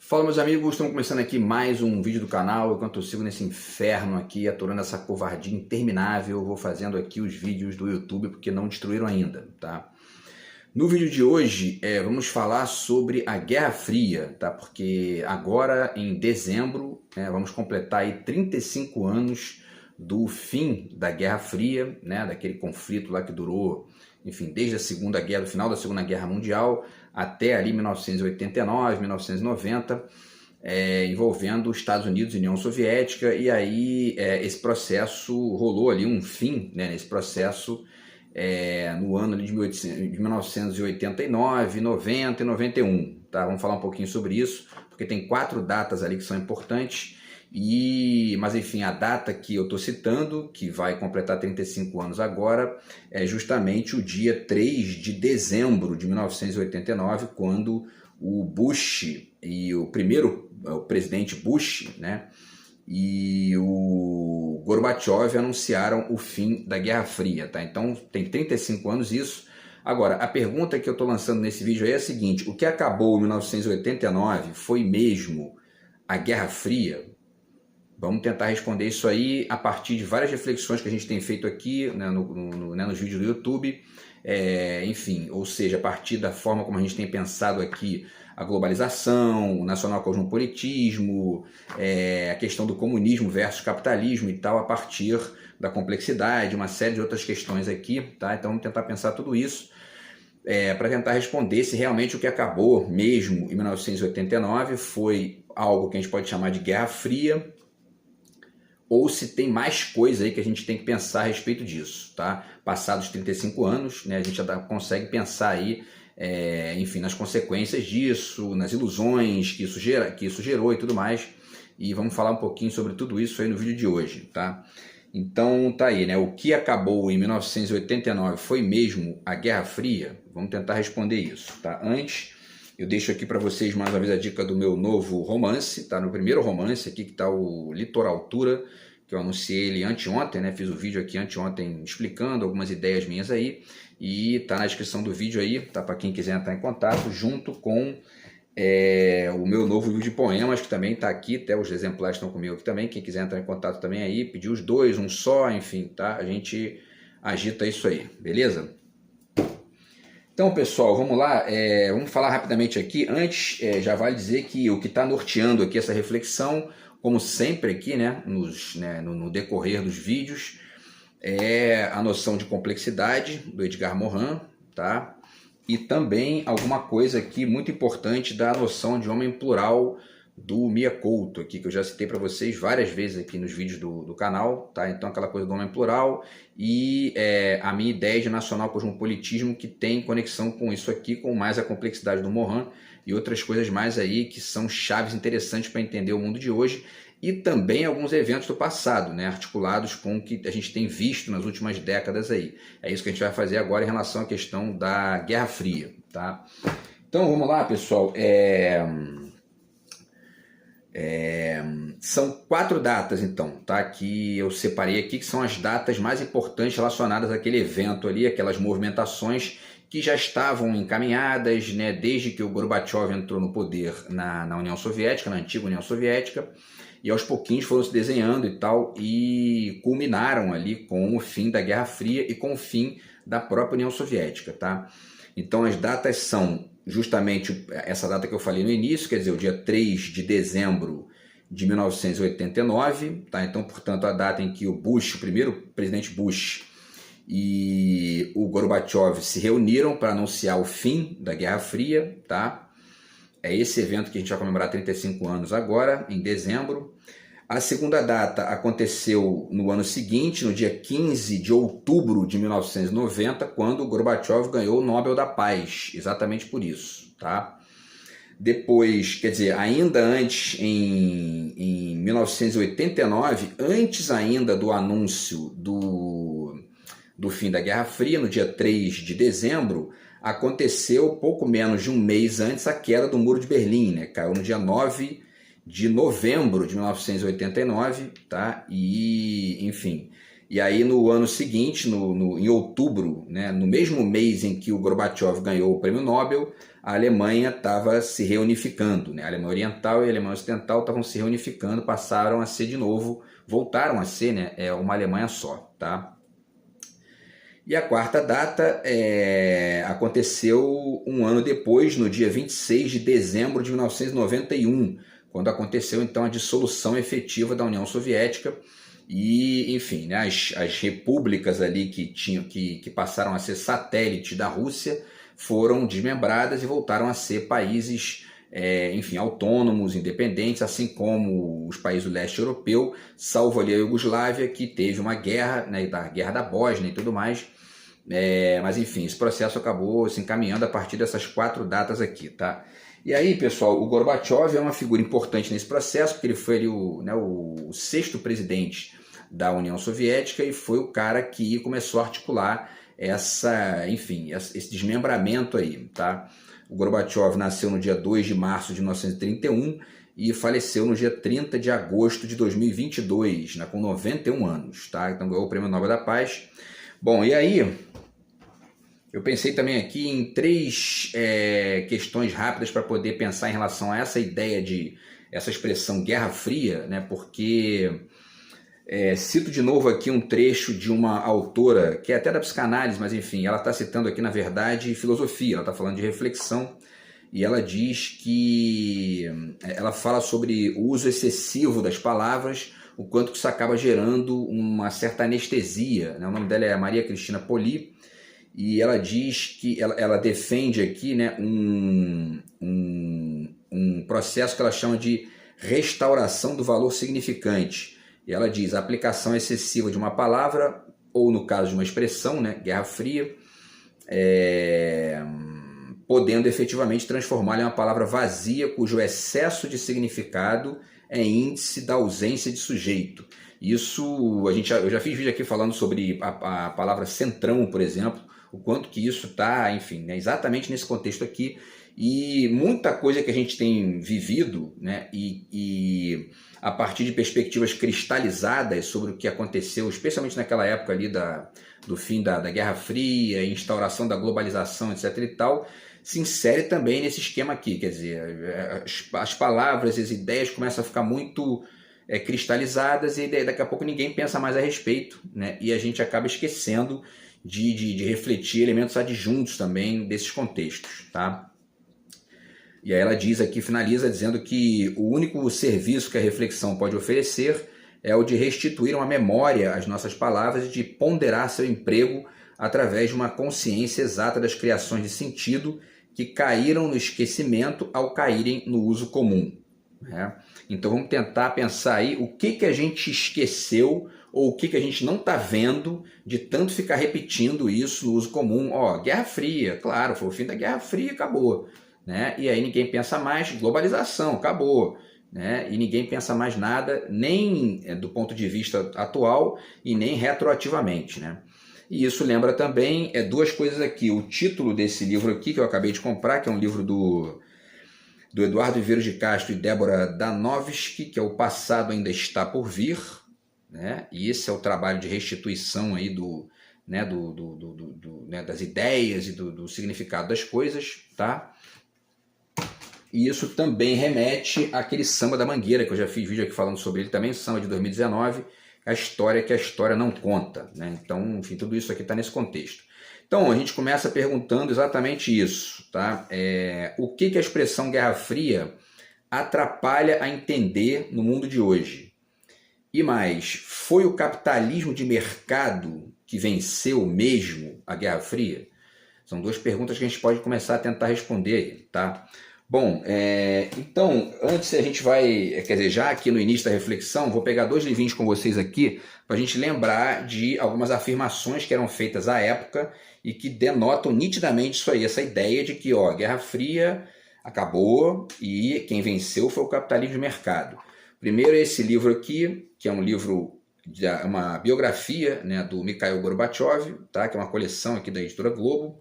Fala, meus amigos, estamos começando aqui mais um vídeo do canal. Enquanto eu sigo nesse inferno aqui, aturando essa covardia interminável, eu vou fazendo aqui os vídeos do YouTube porque não destruíram ainda, tá? No vídeo de hoje, vamos falar sobre a Guerra Fria, tá? Porque agora, em dezembro, vamos completar aí 35 anos do fim da Guerra Fria, né? Daquele conflito lá que durou, enfim, desde a Segunda Guerra, do final da Segunda Guerra Mundial até ali 1989, 1990, envolvendo os Estados Unidos e União Soviética, e aí esse processo rolou ali um fim, né, nesse processo no ano de 1989, 90 e 91. Tá? Vamos falar um pouquinho sobre isso, porque tem 4 datas ali que são importantes, mas enfim, a data que eu estou citando, que vai completar 35 anos agora, é justamente o dia 3 de dezembro de 1989, quando o Bush e o presidente Bush, né, e o Gorbachev anunciaram o fim da Guerra Fria. Tá? Então tem 35 anos isso. Agora, a pergunta que eu estou lançando nesse vídeo aí é a seguinte: o que acabou em 1989 foi mesmo a Guerra Fria? Vamos tentar responder isso aí a partir de várias reflexões que a gente tem feito aqui, né, nos vídeos do YouTube. Enfim, ou seja, a partir da forma como a gente tem pensado aqui a globalização, o nacional cosmopolitismo, a questão do comunismo versus capitalismo e tal, a partir da complexidade, uma série de outras questões aqui, tá? Então vamos tentar pensar tudo isso para tentar responder se realmente o que acabou mesmo em 1989 foi algo que a gente pode chamar de Guerra Fria, ou se tem mais coisa aí que a gente tem que pensar a respeito disso, tá? Passados 35 anos, né, a gente já consegue pensar aí, enfim, nas consequências disso, nas ilusões que isso gerou e tudo mais, e vamos falar um pouquinho sobre tudo isso aí no vídeo de hoje, tá? Então tá aí, né? O que acabou em 1989 foi mesmo a Guerra Fria? Vamos tentar responder isso, tá? Antes, eu deixo aqui para vocês mais uma vez a dica do meu novo romance, tá? No primeiro romance aqui que tá o Litoraltura, que eu anunciei ele anteontem, né? Fiz o vídeo aqui anteontem explicando algumas ideias minhas aí, e tá na descrição do vídeo aí, tá? Para quem quiser entrar em contato, junto com o meu novo livro de poemas, que também tá aqui, até os exemplares estão comigo aqui também, quem quiser entrar em contato também aí, pedir os dois, um só, enfim, tá? A gente agita isso aí, beleza? Então, pessoal, vamos lá, vamos falar rapidamente aqui. Antes, já vale dizer que o que está norteando aqui essa reflexão, como sempre aqui, né, no decorrer dos vídeos, é a noção de complexidade do Edgar Morin, tá? E também alguma coisa aqui muito importante da noção de homem plural do Mia Couto, aqui, que eu já citei para vocês várias vezes aqui nos vídeos do canal, tá? Então aquela coisa do homem plural e a minha ideia de nacional cosmopolitismo, que tem conexão com isso aqui, com mais a complexidade do Morin e outras coisas mais aí que são chaves interessantes para entender o mundo de hoje, e também alguns eventos do passado, né, articulados com o que a gente tem visto nas últimas décadas aí. É isso que a gente vai fazer agora em relação à questão da Guerra Fria, tá? Então vamos lá, pessoal. São 4 datas, então, tá? Que eu separei aqui, que são as datas mais importantes relacionadas àquele evento ali, aquelas movimentações que já estavam encaminhadas, né, desde que o Gorbachev entrou no poder na União Soviética, na antiga União Soviética, e aos pouquinhos foram se desenhando e tal, e culminaram ali com o fim da Guerra Fria e com o fim da própria União Soviética, tá? Então as datas são justamente essa data que eu falei no início, quer dizer, o dia 3 de dezembro de 1989, tá? Então, portanto, a data em que o Bush, o primeiro presidente Bush, e o Gorbachev se reuniram para anunciar o fim da Guerra Fria, tá? É esse evento que a gente vai comemorar 35 anos agora, em dezembro. A segunda data aconteceu no ano seguinte, no dia 15 de outubro de 1990, quando o Gorbachev ganhou o Nobel da Paz, exatamente por isso, tá? Depois, quer dizer, ainda antes, em 1989, antes ainda do anúncio do fim da Guerra Fria, no dia 3 de dezembro, aconteceu pouco menos de um mês antes a queda do Muro de Berlim, né? Caiu no dia 9 de novembro de 1989, tá? E, enfim, e aí no ano seguinte, em outubro, né, no mesmo mês em que o Gorbachev ganhou o Prêmio Nobel, a Alemanha estava se reunificando, né? A Alemanha Oriental e a Alemanha Ocidental estavam se reunificando, passaram a ser de novo, voltaram a ser, né, uma Alemanha só, tá? E a quarta data aconteceu um ano depois, no dia 26 de dezembro de 1991, quando aconteceu então a dissolução efetiva da União Soviética e, enfim, né, as repúblicas ali que passaram a ser satélite da Rússia foram desmembradas e voltaram a ser países, enfim, autônomos, independentes, assim como os países do leste europeu, salvo ali a Iugoslávia, que teve uma guerra, né, da guerra da Bósnia e tudo mais. Mas enfim, esse processo acabou se encaminhando a partir dessas 4 datas aqui, tá? E aí, pessoal, o Gorbachev é uma figura importante nesse processo, porque ele foi ali o 6º presidente da União Soviética e foi o cara que começou a articular esse desmembramento aí, tá? O Gorbachev nasceu no dia 2 de março de 1931 e faleceu no dia 30 de agosto de 2022, né, com 91 anos, tá? Então ganhou o Prêmio Nobel da Paz. Bom, e aí eu pensei também aqui em 3 questões rápidas para poder pensar em relação a essa ideia essa expressão Guerra Fria, né? Porque cito de novo aqui um trecho de uma autora, que é até da psicanálise, mas enfim, ela está citando aqui, na verdade, filosofia, ela está falando de reflexão, e ela diz que ela fala sobre o uso excessivo das palavras, o quanto que isso acaba gerando uma certa anestesia, né? O nome dela é Maria Cristina Poli, e ela diz que ela defende aqui, né, um processo que ela chama de restauração do valor significante. E ela diz a aplicação excessiva de uma palavra, ou no caso de uma expressão, né, Guerra Fria, podendo efetivamente transformá-la em uma palavra vazia, cujo excesso de significado é índice da ausência de sujeito. Isso, eu já fiz vídeo aqui falando sobre a palavra centrão, por exemplo, o quanto que isso está, enfim, né, exatamente nesse contexto aqui, e muita coisa que a gente tem vivido, né, e a partir de perspectivas cristalizadas sobre o que aconteceu, especialmente naquela época ali do fim da Guerra Fria, instauração da globalização, etc. e tal, se insere também nesse esquema aqui, quer dizer, as palavras, as ideias começam a ficar muito cristalizadas e daqui a pouco ninguém pensa mais a respeito, né? E a gente acaba esquecendo de refletir elementos adjuntos também desses contextos, tá? E aí ela diz aqui, finaliza dizendo que o único serviço que a reflexão pode oferecer é o de restituir uma memória às nossas palavras e de ponderar seu emprego através de uma consciência exata das criações de sentido que caíram no esquecimento ao caírem no uso comum, né? Então vamos tentar pensar aí o que a gente esqueceu ou o que a gente não está vendo de tanto ficar repetindo isso no uso comum. Guerra Fria, claro, foi o fim da Guerra Fria, acabou, né? E aí ninguém pensa mais, globalização, acabou, né? E ninguém pensa mais nada, nem do ponto de vista atual e nem retroativamente, né? E isso lembra também 2 coisas aqui. O título desse livro aqui, que eu acabei de comprar, que é um livro do Eduardo Viveiros de Castro e Débora Danovski, que é O Passado Ainda Está Por Vir, né? E esse é o trabalho de restituição aí das ideias e do significado das coisas, tá? E isso também remete àquele Samba da Mangueira, que eu já fiz vídeo aqui falando sobre ele também, Samba de 2019, a história que a história não conta, né? Então, enfim, tudo isso aqui está nesse contexto. Então, a gente começa perguntando exatamente isso, tá? O que a expressão Guerra Fria atrapalha a entender no mundo de hoje? E mais, foi o capitalismo de mercado que venceu mesmo a Guerra Fria? São 2 perguntas que a gente pode começar a tentar responder aí, tá? Bom, então, antes a gente vai, quer dizer, já aqui no início da reflexão, vou pegar 2 livrinhos com vocês aqui para a gente lembrar de algumas afirmações que eram feitas à época e que denotam nitidamente isso aí, essa ideia de que a Guerra Fria acabou e quem venceu foi o capitalismo de mercado. Primeiro esse livro aqui, que é um livro, uma biografia, né, do Mikhail Gorbachev, tá, que é uma coleção aqui da Editora Globo,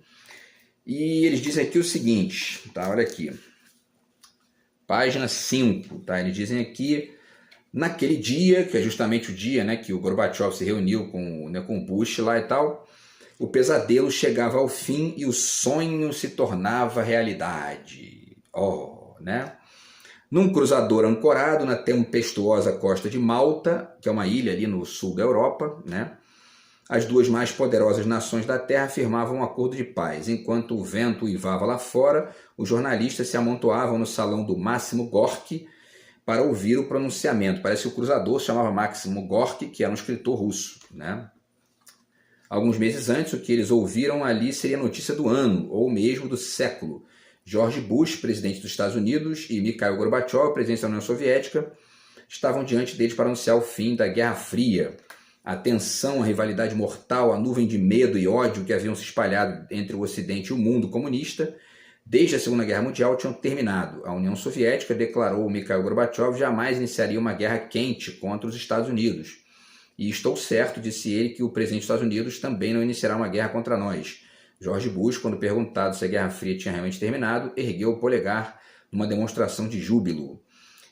e eles dizem aqui o seguinte, tá, olha aqui. Página 5, tá? Eles dizem aqui, naquele dia, que é justamente o dia, né, que o Gorbachev se reuniu com o Bush lá e tal, o pesadelo chegava ao fim e o sonho se tornava realidade. Oh, né? Num cruzador ancorado na tempestuosa costa de Malta, que é uma ilha ali no sul da Europa, né? As duas mais poderosas nações da Terra firmavam um acordo de paz. Enquanto o vento uivava lá fora, os jornalistas se amontoavam no salão do Máximo Gorki para ouvir o pronunciamento. Parece que o cruzador se chamava Máximo Gorki, que era um escritor russo, né? Alguns meses antes, o que eles ouviram ali seria notícia do ano, ou mesmo do século. George Bush, presidente dos Estados Unidos, e Mikhail Gorbachev, presidente da União Soviética, estavam diante deles para anunciar o fim da Guerra Fria. A tensão, a rivalidade mortal, a nuvem de medo e ódio que haviam se espalhado entre o Ocidente e o mundo comunista, desde a Segunda Guerra Mundial, tinham terminado. A União Soviética, declarou Mikhail Gorbachev, jamais iniciaria uma guerra quente contra os Estados Unidos. E estou certo, disse ele, que o presidente dos Estados Unidos também não iniciará uma guerra contra nós. George Bush, quando perguntado se a Guerra Fria tinha realmente terminado, ergueu o polegar numa demonstração de júbilo.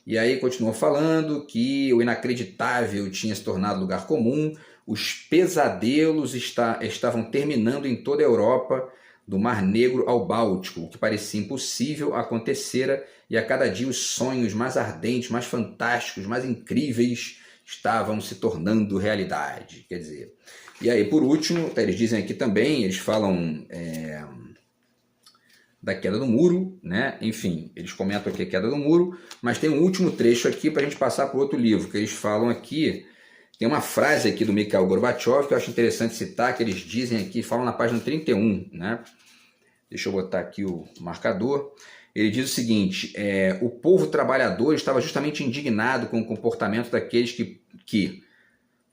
E aí continuou falando que o inacreditável tinha se tornado lugar comum, os pesadelos estavam terminando em toda a Europa, do Mar Negro ao Báltico, o que parecia impossível acontecera, e a cada dia os sonhos mais ardentes, mais fantásticos, mais incríveis estavam se tornando realidade. Quer dizer, e aí por último, eles dizem aqui também, eles falam da queda do muro, né? Enfim, eles comentam aqui a queda do muro, mas tem um último trecho aqui para a gente passar para o outro livro, que eles falam aqui, tem uma frase aqui do Mikhail Gorbachev que eu acho interessante citar, que eles dizem aqui, falam na página 31, né? Deixa eu botar aqui o marcador. Ele diz o seguinte, o povo trabalhador estava justamente indignado com o comportamento daqueles que,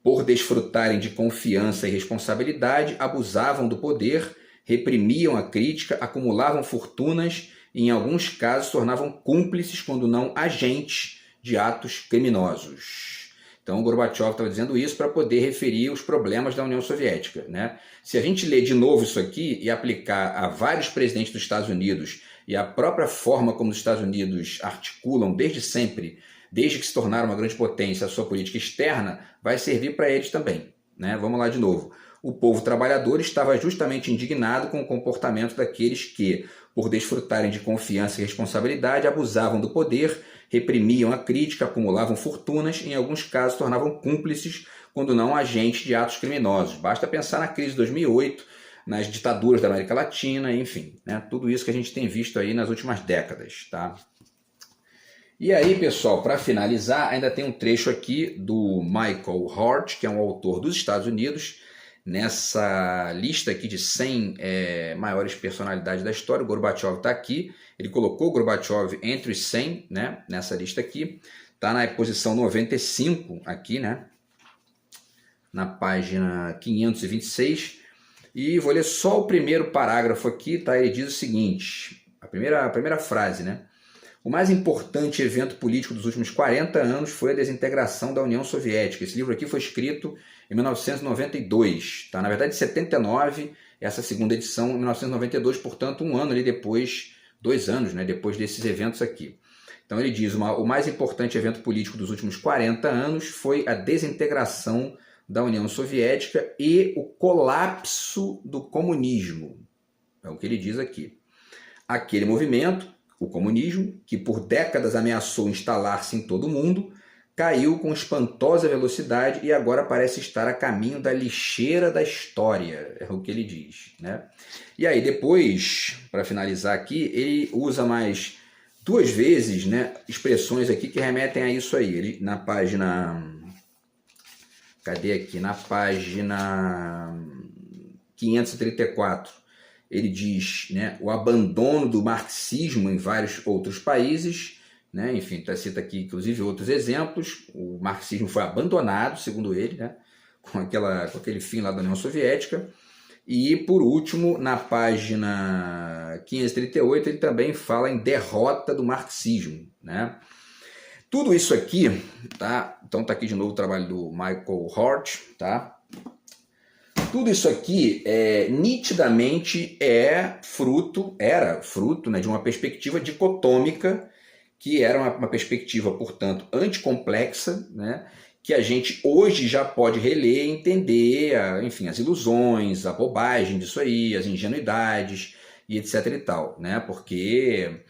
por desfrutarem de confiança e responsabilidade, abusavam do poder, reprimiam a crítica, acumulavam fortunas e, em alguns casos, tornavam cúmplices, quando não agentes, de atos criminosos. Então, o Gorbachev estava dizendo isso para poder referir os problemas da União Soviética, né? Se a gente ler de novo isso aqui e aplicar a vários presidentes dos Estados Unidos e a própria forma como os Estados Unidos articulam desde sempre, desde que se tornaram uma grande potência, a sua política externa, vai servir para eles também, né? Vamos lá de novo. O povo trabalhador estava justamente indignado com o comportamento daqueles que, por desfrutarem de confiança e responsabilidade, abusavam do poder, reprimiam a crítica, acumulavam fortunas e, em alguns casos, tornavam cúmplices, quando não agentes de atos criminosos. Basta pensar na crise de 2008, nas ditaduras da América Latina, enfim, né? Tudo isso que a gente tem visto aí nas últimas décadas, tá? E aí, pessoal, para finalizar, ainda tem um trecho aqui do Michael Hart, que é um autor dos Estados Unidos, nessa lista aqui de 100 maiores personalidades da história. O Gorbachev está aqui, ele colocou o Gorbachev entre os 100, né, nessa lista aqui, está na posição 95 aqui, né, na página 526, e vou ler só o primeiro parágrafo aqui, tá? Ele diz o seguinte, a primeira frase, né? O mais importante evento político dos últimos 40 anos foi a desintegração da União Soviética. Esse livro aqui foi escrito em 1992, tá? Na verdade, em 79, essa segunda edição em 1992, portanto, um ano ali depois, 2 anos, né, depois desses eventos aqui. Então ele diz, o mais importante evento político dos últimos 40 anos foi a desintegração da União Soviética e o colapso do comunismo. É o que ele diz aqui. Aquele movimento, o comunismo, que por décadas ameaçou instalar-se em todo o mundo, caiu com espantosa velocidade e agora parece estar a caminho da lixeira da história, é o que ele diz, né? E aí depois, para finalizar aqui, ele usa mais 2 vezes, né, expressões aqui que remetem a isso aí. Ele, na página... Cadê aqui? Na página 534, ele diz, né, o abandono do marxismo em vários outros países, né, enfim, cita aqui inclusive outros exemplos. O marxismo foi abandonado, segundo ele, né, com aquele fim lá da União Soviética. E, por último, na página 538, ele também fala em derrota do marxismo, né? Tudo isso aqui, tá? Então tá aqui de novo o trabalho do Michael Hart, tá? Tudo isso aqui nitidamente era fruto, né, de uma perspectiva dicotômica, que era uma perspectiva, portanto, anticomplexa, né, que a gente hoje já pode reler e entender, enfim, as ilusões, a bobagem disso aí, as ingenuidades e etc e tal, né? Porque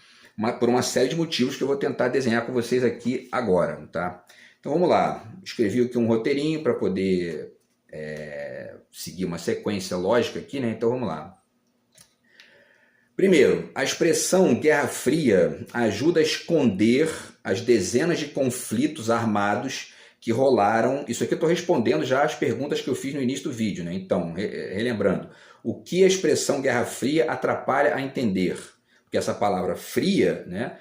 por uma série de motivos que eu vou tentar desenhar com vocês aqui agora, tá? Então vamos lá, escrevi aqui um roteirinho para poder seguir uma sequência lógica aqui, né? Então vamos lá. Primeiro, a expressão Guerra Fria ajuda a esconder as dezenas de conflitos armados que rolaram. Isso aqui eu estou respondendo já as perguntas que eu fiz no início do vídeo, né? Então, relembrando, o que a expressão Guerra Fria atrapalha a entender? Porque essa palavra fria, né?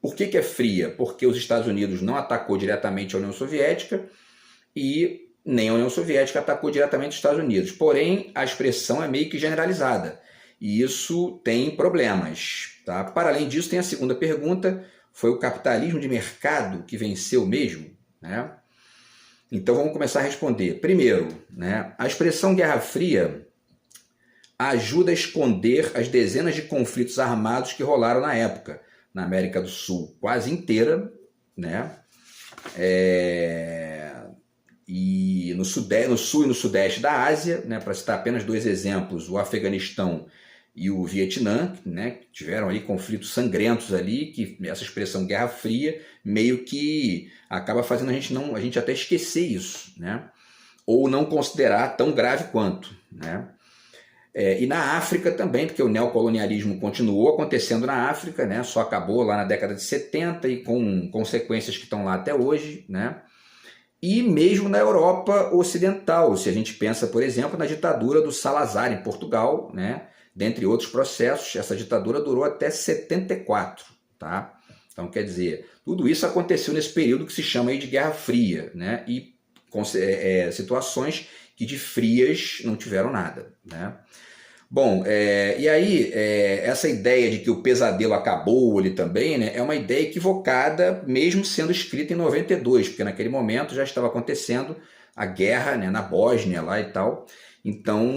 Por que é fria? Porque os Estados Unidos não atacou diretamente a União Soviética e nem a União Soviética atacou diretamente os Estados Unidos. Porém, a expressão é meio que generalizada. E isso tem problemas. Tá? Para além disso, tem a segunda pergunta: foi o capitalismo de mercado que venceu mesmo? Né? Então vamos começar a responder. Primeiro, né, a expressão Guerra Fria ajuda a esconder as dezenas de conflitos armados que rolaram na época, na América do Sul quase inteira, né? E no sul e no sudeste da Ásia, né, para citar apenas dois exemplos, o Afeganistão e o Vietnã, né, que tiveram ali conflitos sangrentos ali, que essa expressão Guerra Fria meio que acaba fazendo a gente até esquecer isso, né, ou não considerar tão grave quanto, né. E na África também, porque o neocolonialismo continuou acontecendo na África, né, só acabou lá na década de 70 e com consequências que estão lá até hoje, né. E mesmo na Europa Ocidental, se a gente pensa, por exemplo, na ditadura do Salazar em Portugal, né? Dentre outros processos, essa ditadura durou até 74, tá? Então, quer dizer, tudo isso aconteceu nesse período que se chama aí de Guerra Fria, né? E situações que de frias não tiveram nada, né? Bom, e aí essa ideia de que o pesadelo acabou ali também, né, é uma ideia equivocada, mesmo sendo escrita em 92, porque naquele momento já estava acontecendo a guerra, né, na Bósnia lá e tal. Então,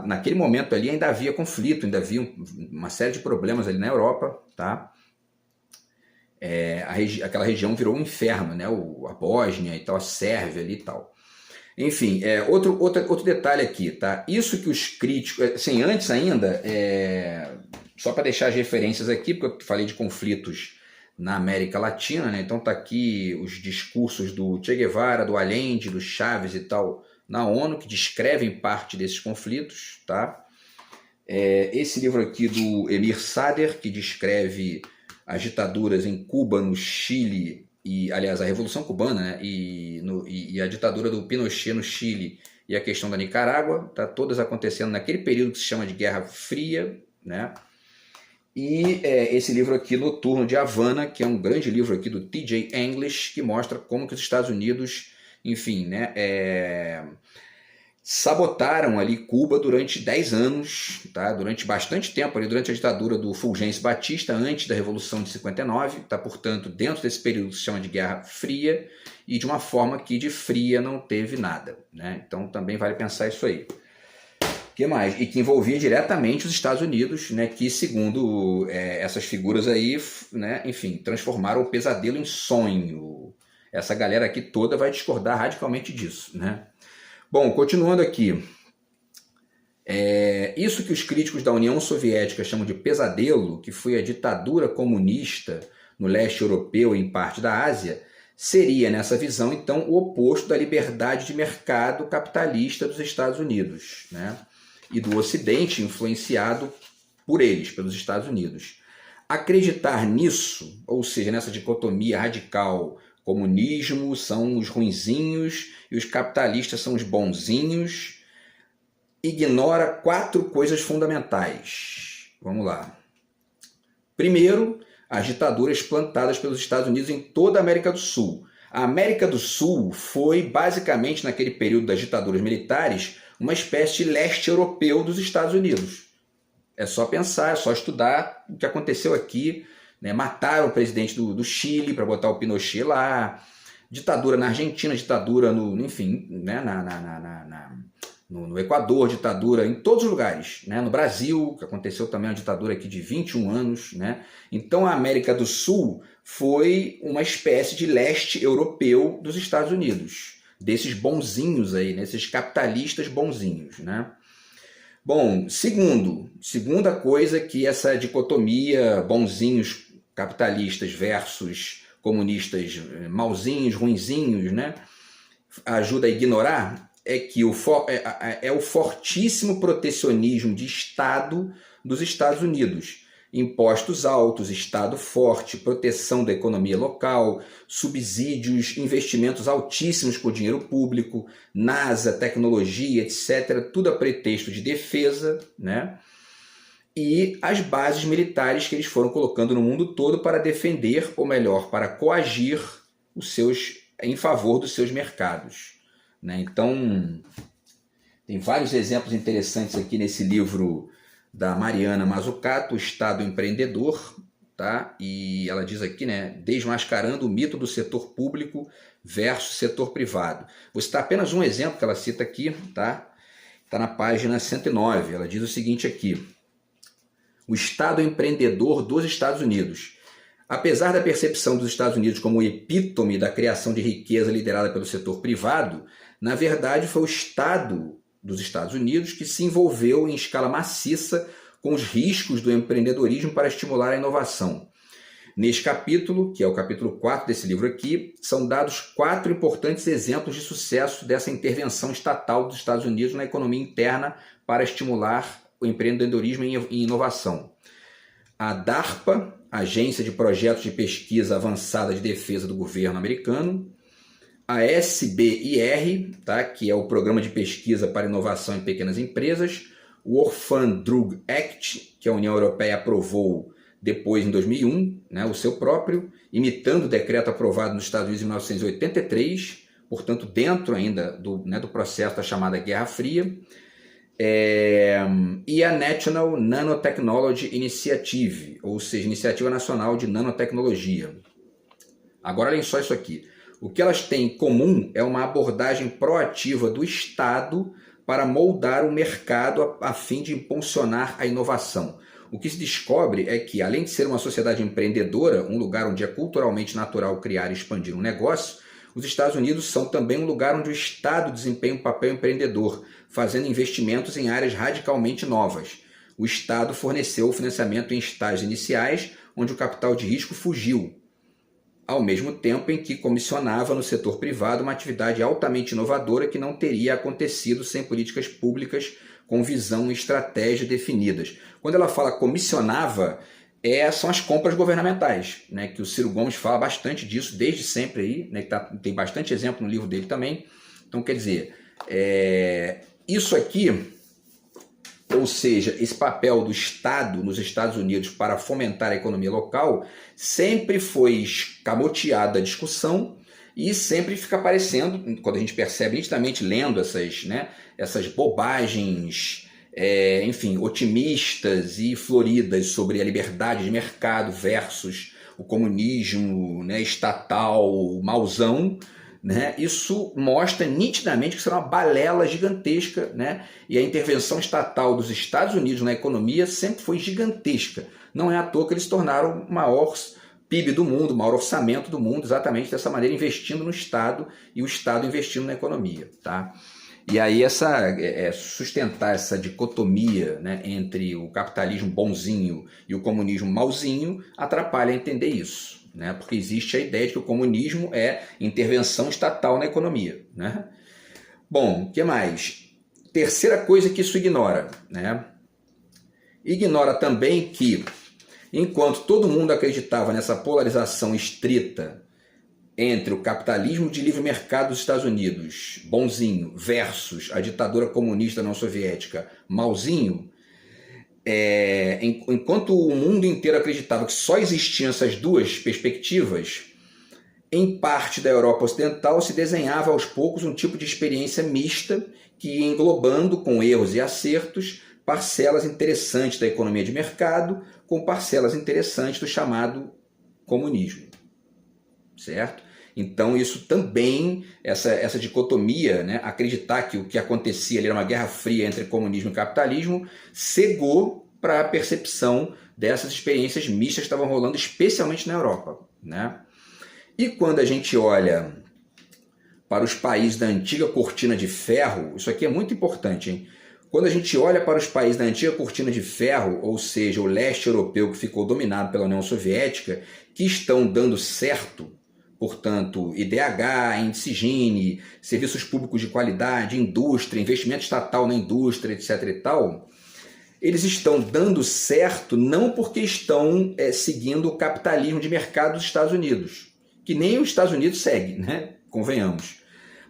naquele momento ali ainda havia conflito, ainda havia uma série de problemas ali na Europa, tá? Aquela região virou um inferno, né, a Bósnia e tal, a Sérvia ali e tal. Enfim, outro detalhe aqui, tá? Isso que os críticos... Assim, antes ainda, só para deixar as referências aqui, porque eu falei de conflitos na América Latina, né? Então tá aqui os discursos do Che Guevara, do Allende, do Chávez e tal, na ONU, que descrevem parte desses conflitos, tá? Esse livro aqui do Emir Sader, que descreve as ditaduras em Cuba, no Chile... aliás, a Revolução Cubana, né, e a ditadura do Pinochet no Chile e a questão da Nicarágua, tá todas acontecendo naquele período que se chama de Guerra Fria, né? E esse livro aqui, Noturno de Havana, que é um grande livro aqui do T.J. English, que mostra como que os Estados Unidos, enfim, né, sabotaram ali Cuba durante 10 anos, tá? Durante bastante tempo, ali, durante a ditadura do Fulgêncio Batista, antes da Revolução de 59, tá? Portanto, dentro desse período que se chama de Guerra Fria, e de uma forma que de fria não teve nada, né? Então também vale pensar isso aí. O que mais? E que envolvia diretamente os Estados Unidos, né? Que segundo essas figuras aí, né? Enfim, transformaram o pesadelo em sonho. Essa galera aqui toda vai discordar radicalmente disso, né? Bom, continuando aqui, isso que os críticos da União Soviética chamam de pesadelo, que foi a ditadura comunista no leste europeu e em parte da Ásia, seria, nessa visão, então, o oposto da liberdade de mercado capitalista dos Estados Unidos, né? E do Ocidente influenciado por eles, pelos Estados Unidos. Acreditar nisso, ou seja, nessa dicotomia radical, comunismo são os ruinzinhos e os capitalistas são os bonzinhos, ignora 4 coisas fundamentais. Vamos lá. Primeiro, as ditaduras plantadas pelos Estados Unidos em toda a América do Sul. A América do Sul foi, basicamente, naquele período das ditaduras militares, uma espécie de leste europeu dos Estados Unidos. É só pensar, é só estudar o que aconteceu aqui, né? Mataram o presidente do Chile para botar o Pinochet lá, ditadura na Argentina, ditadura enfim, né? no Equador, ditadura em todos os lugares, né? No Brasil, que aconteceu também uma ditadura aqui de 21 anos, né? Então a América do Sul foi uma espécie de leste europeu dos Estados Unidos, desses bonzinhos aí, né? Esses capitalistas bonzinhos, né? Bom, segunda coisa que essa dicotomia bonzinhos capitalistas versus comunistas malzinhos, ruinzinhos, né, ajuda a ignorar é que o fortíssimo protecionismo de Estado dos Estados Unidos. Impostos altos, Estado forte, proteção da economia local, subsídios, investimentos altíssimos por dinheiro público, NASA, tecnologia, etc., tudo a pretexto de defesa, né? E as bases militares que eles foram colocando no mundo todo para defender, ou melhor, para coagir em favor dos seus mercados, né? Então, tem vários exemplos interessantes aqui nesse livro da Mariana Mazzucato, O Estado Empreendedor, tá? E ela diz aqui, né, desmascarando o mito do setor público versus setor privado. Vou citar apenas um exemplo que ela cita aqui, tá? Está na página 109. Ela diz o seguinte aqui: o Estado empreendedor dos Estados Unidos. Apesar da percepção dos Estados Unidos como o epítome da criação de riqueza liderada pelo setor privado, na verdade foi o Estado dos Estados Unidos que se envolveu em escala maciça com os riscos do empreendedorismo para estimular a inovação. Neste capítulo, que é o capítulo 4 desse livro aqui, são dados 4 importantes exemplos de sucesso dessa intervenção estatal dos Estados Unidos na economia interna para estimular o empreendedorismo e inovação. A DARPA, Agência de Projetos de Pesquisa Avançada de Defesa do Governo Americano, a SBIR, tá, que é o Programa de Pesquisa para Inovação em Pequenas Empresas, o Orphan Drug Act, que a União Europeia aprovou depois em 2001, né, o seu próprio, imitando o decreto aprovado nos Estados Unidos em 1983, portanto dentro ainda do processo da chamada Guerra Fria, e a National Nanotechnology Initiative, ou seja, Iniciativa Nacional de Nanotecnologia. Agora olhem só isso aqui. O que elas têm em comum é uma abordagem proativa do Estado para moldar o mercado a fim de impulsionar a inovação. O que se descobre é que, além de ser uma sociedade empreendedora, um lugar onde é culturalmente natural criar e expandir um negócio, os Estados Unidos são também um lugar onde o Estado desempenha um papel empreendedor, fazendo investimentos em áreas radicalmente novas. O Estado forneceu o financiamento em estágios iniciais, onde o capital de risco fugiu, ao mesmo tempo em que comissionava no setor privado uma atividade altamente inovadora que não teria acontecido sem políticas públicas com visão e estratégia definidas. Quando ela fala comissionava, são as compras governamentais, né, que o Ciro Gomes fala bastante disso desde sempre aí, né, tem bastante exemplo no livro dele também. Então, quer dizer, isso aqui, ou seja, esse papel do Estado nos Estados Unidos para fomentar a economia local, sempre foi escamoteado da discussão e sempre fica aparecendo, quando a gente percebe nitidamente lendo essas bobagens, enfim, otimistas e floridas sobre a liberdade de mercado versus o comunismo, né, estatal, mauzão, né? Isso mostra nitidamente que isso é uma balela gigantesca, né? E a intervenção estatal dos Estados Unidos na economia sempre foi gigantesca. Não é à toa que eles se tornaram o maior PIB do mundo, o maior orçamento do mundo, exatamente dessa maneira, investindo no Estado e o Estado investindo na economia, tá? E aí sustentar essa dicotomia, né, entre o capitalismo bonzinho e o comunismo malzinho atrapalha a entender isso, né? Porque existe a ideia de que o comunismo é intervenção estatal na economia, né? Bom, o que mais? Terceira coisa que isso ignora, né? Ignora também que, enquanto todo mundo acreditava nessa polarização estrita entre o capitalismo de livre mercado dos Estados Unidos, bonzinho, versus a ditadura comunista não soviética, malzinho, enquanto o mundo inteiro acreditava que só existiam essas duas perspectivas, em parte da Europa Ocidental se desenhava aos poucos um tipo de experiência mista que ia englobando, com erros e acertos, parcelas interessantes da economia de mercado com parcelas interessantes do chamado comunismo. Certo? Então isso também, essa dicotomia, né, acreditar que o que acontecia ali era uma guerra fria entre comunismo e capitalismo, cegou para a percepção dessas experiências mistas que estavam rolando especialmente na Europa. né? E quando a gente olha para os países da antiga cortina de ferro, isso aqui é muito importante, hein? Quando a gente olha para os países da antiga cortina de ferro, ou seja, o leste europeu que ficou dominado pela União Soviética, que estão dando certo, portanto, IDH, índice Gini, serviços públicos de qualidade, indústria, investimento estatal na indústria, etc. e tal, eles estão dando certo não porque estão seguindo o capitalismo de mercado dos Estados Unidos, que nem os Estados Unidos seguem, né? Convenhamos,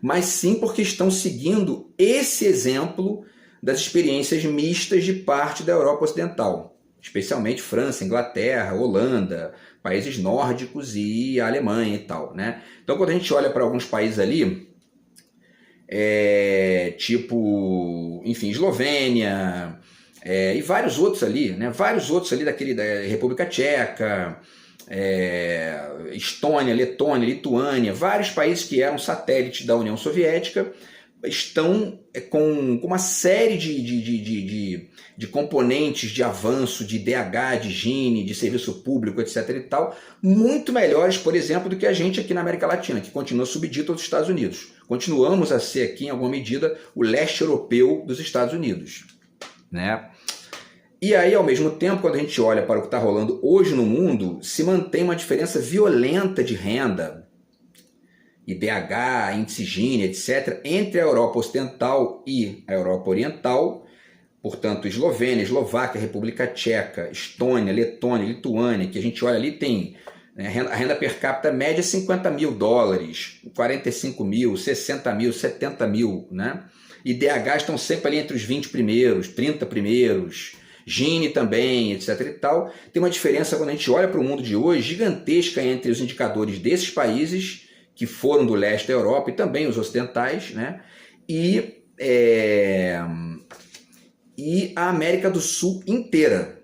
mas sim porque estão seguindo esse exemplo das experiências mistas de parte da Europa Ocidental, especialmente França, Inglaterra, Holanda, países nórdicos e a Alemanha e tal, né? Então, quando a gente olha para alguns países ali, tipo, enfim, Eslovênia, e vários outros ali, né? Vários outros ali da República Tcheca, Estônia, Letônia, Lituânia, vários países que eram satélites da União Soviética, estão com uma série de componentes de avanço, de IDH, de Gini, de serviço público, etc. e tal, muito melhores, por exemplo, do que a gente aqui na América Latina, que continua subdito aos Estados Unidos. Continuamos a ser aqui, em alguma medida, o leste europeu dos Estados Unidos, né? E aí, ao mesmo tempo, quando a gente olha para o que está rolando hoje no mundo, se mantém uma diferença violenta de renda, IDH, índice Gini, etc., entre a Europa Ocidental e a Europa Oriental, portanto, Eslovênia, Eslováquia, República Tcheca, Estônia, Letônia, Lituânia, que a gente olha ali tem a renda per capita média é $50 mil, 45 mil, 60 mil, 70 mil, né? IDH estão sempre ali entre os 20 primeiros, 30 primeiros, Gini também, etc. e tal. Tem uma diferença quando a gente olha para o mundo de hoje gigantesca entre os indicadores desses países que foram do leste da Europa e também os ocidentais, né? E a América do Sul inteira.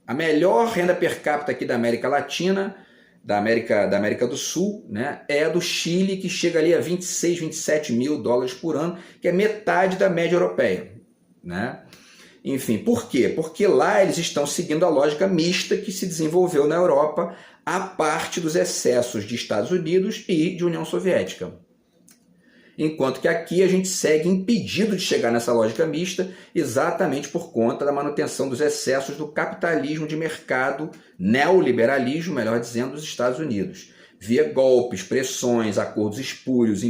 A melhor renda per capita aqui da América Latina, da América do Sul, né, é a do Chile, que chega ali a 26, 27 mil dólares por ano, que é metade da média europeia, né? Enfim, por quê? Porque lá eles estão seguindo a lógica mista que se desenvolveu na Europa a parte dos excessos de Estados Unidos e de União Soviética. Enquanto que aqui a gente segue impedido de chegar nessa lógica mista exatamente por conta da manutenção dos excessos do capitalismo de mercado, neoliberalismo, melhor dizendo, dos Estados Unidos, via golpes, pressões, acordos espúrios,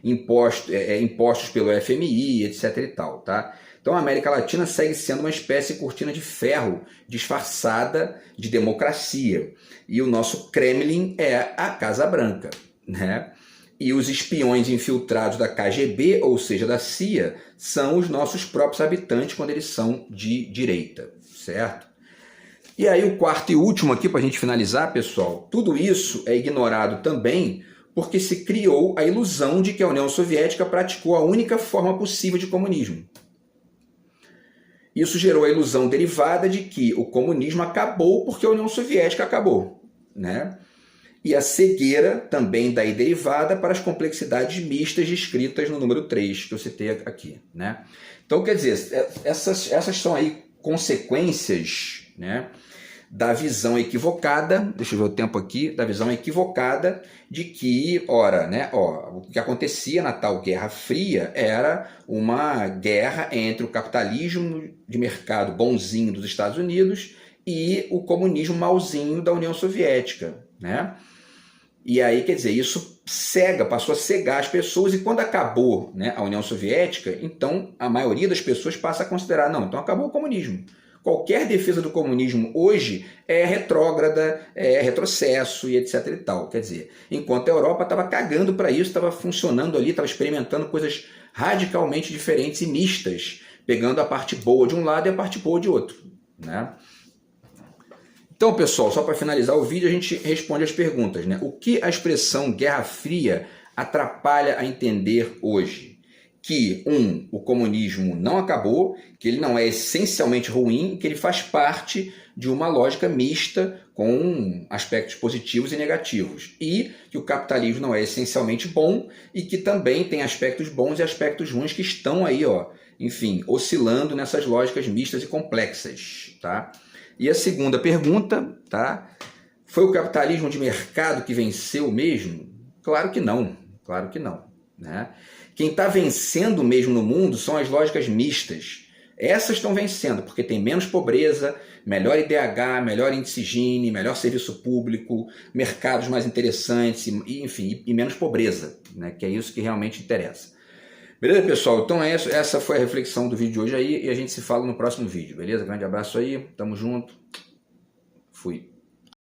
impostos pelo FMI, etc. e tal, tá? Então a América Latina segue sendo uma espécie de cortina de ferro disfarçada de democracia. E o nosso Kremlin é a Casa Branca, né? E os espiões infiltrados da KGB, ou seja, da CIA, são os nossos próprios habitantes quando eles são de direita, certo? E aí o quarto e último aqui para a gente finalizar, pessoal, tudo isso é ignorado também porque se criou a ilusão de que a União Soviética praticou a única forma possível de comunismo. Isso gerou a ilusão derivada de que o comunismo acabou porque a União Soviética acabou, né? E a cegueira também daí derivada para as complexidades mistas descritas no número 3, que eu citei aqui, né? Então, quer dizer, essas são aí consequências, né, da visão equivocada, deixa eu ver o tempo aqui, da visão equivocada de que, o que acontecia na tal Guerra Fria era uma guerra entre o capitalismo de mercado bonzinho dos Estados Unidos e o comunismo malzinho da União Soviética, né? E aí, quer dizer, isso passou a cegar as pessoas, e quando acabou, né, a União Soviética, então a maioria das pessoas passa a considerar, não, então acabou o comunismo. Qualquer defesa do comunismo hoje é retrógrada, é retrocesso e etc e tal. Quer dizer, enquanto a Europa estava cagando para isso, estava funcionando ali, estava experimentando coisas radicalmente diferentes e mistas, pegando a parte boa de um lado e a parte boa de outro, né? Então, pessoal, só para finalizar o vídeo, a gente responde as perguntas, né? O que a expressão Guerra Fria atrapalha a entender hoje? Que, o comunismo não acabou, que ele não é essencialmente ruim, que ele faz parte de uma lógica mista com aspectos positivos e negativos. E que o capitalismo não é essencialmente bom e que também tem aspectos bons e aspectos ruins que estão aí, enfim, oscilando nessas lógicas mistas e complexas, tá? E a segunda pergunta, tá? Foi o capitalismo de mercado que venceu mesmo? Claro que não, claro que não, né? Quem está vencendo mesmo no mundo são as lógicas mistas. Essas estão vencendo porque tem menos pobreza, melhor IDH, melhor índice Gini, melhor serviço público, mercados mais interessantes, enfim, e menos pobreza, né? Que é isso que realmente interessa. Beleza, pessoal? Então é isso. Essa foi a reflexão do vídeo de hoje aí e a gente se fala no próximo vídeo, beleza? Grande abraço aí, tamo junto, fui.